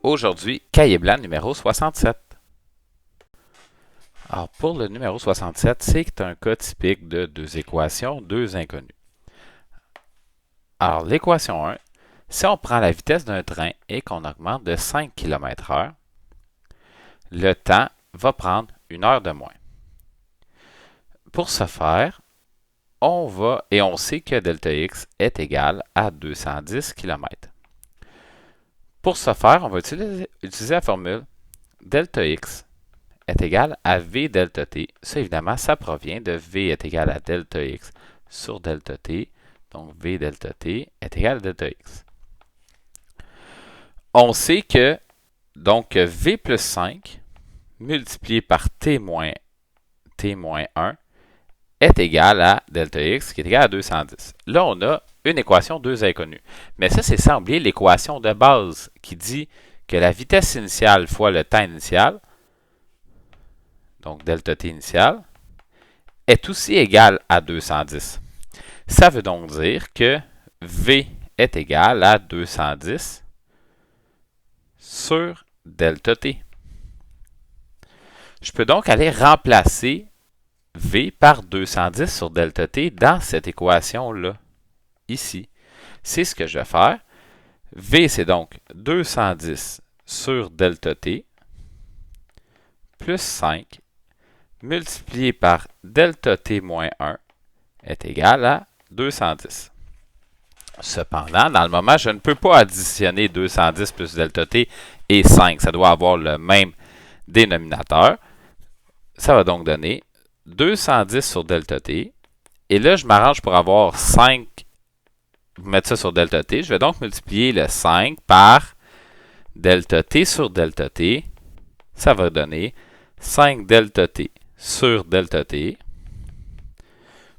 Aujourd'hui, cahier blanc numéro 67. Alors, pour le numéro 67, c'est un cas typique de deux équations, deux inconnues. Alors, l'équation 1, si on prend la vitesse d'un train et qu'on augmente de 5 km/h, le temps va prendre une heure de moins. Pour ce faire, on sait que delta x est égal à 210 km. Pour ce faire, on va utiliser la formule delta x est égal à v delta t. Ça, évidemment, ça provient de v est égal à delta x sur delta t. Donc, v delta t est égal à delta x. On sait que, donc, v plus 5 multiplié par t moins 1 est égal à delta x qui est égal à 210. Là, on a une équation, deux inconnues. Mais ça, c'est sans oublier l'équation de base qui dit que la vitesse initiale fois le temps initial, donc delta t initial, est aussi égal à 210. Ça veut donc dire que v est égal à 210 sur delta t. Je peux donc aller remplacer v par 210 sur delta t dans cette équation-là, ici. C'est ce que je vais faire. V, c'est donc 210 sur delta t plus 5 multiplié par delta t moins 1 est égal à 210. Cependant, dans le moment, je ne peux pas additionner 210 plus delta t et 5. Ça doit avoir le même dénominateur. Ça va donc donner 210 sur delta t. Et là, je m'arrange pour avoir 5, mettre ça sur delta t. Je vais donc multiplier le 5 par delta t sur delta t. Ça va donner 5 delta t sur delta t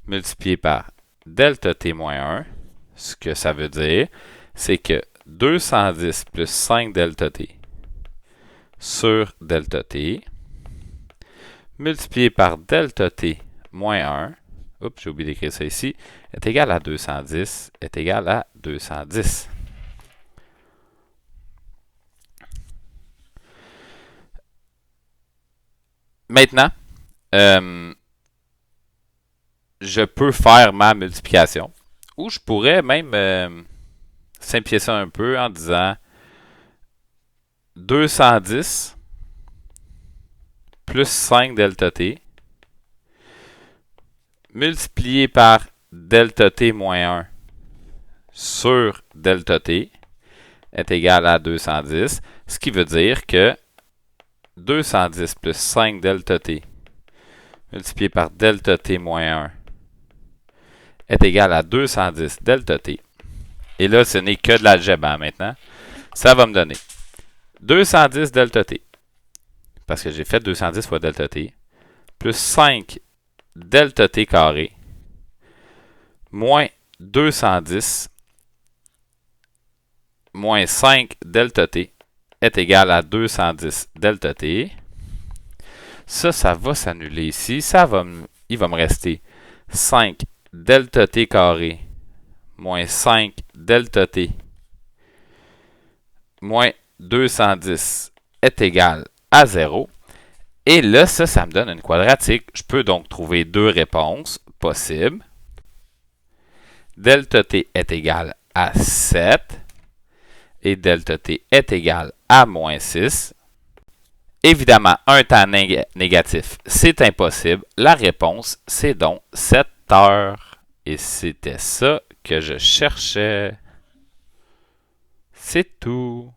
multiplié par delta t moins 1. Ce que ça veut dire, c'est que 210 plus 5 delta t sur delta t multiplié par delta t moins 1, oups, j'ai oublié d'écrire ça ici, est égal à 210, est égal à 210. Maintenant, je peux faire ma multiplication, ou je pourrais même simplifier ça un peu en disant 210 plus 5 delta t multiplié par delta t moins 1 sur delta t est égal à 210, ce qui veut dire que 210 plus 5 delta t multiplié par delta t moins 1 est égal à 210 delta t. Et là, ce n'est que de l'algèbre maintenant. Ça va me donner 210 delta t, parce que j'ai fait 210 fois delta t, plus 5 delta t carré, moins 210, moins 5 delta t est égal à 210 delta t. Ça va s'annuler ici. Il va me rester 5 delta t carré moins 5 delta t moins 210 est égal à 0. Et là, ça me donne une quadratique. Je peux donc trouver deux réponses possibles. Delta t est égal à 7 et delta t est égal à moins 6. Évidemment, un temps négatif, c'est impossible. La réponse, c'est donc 7 heures. Et c'était ça que je cherchais. C'est tout.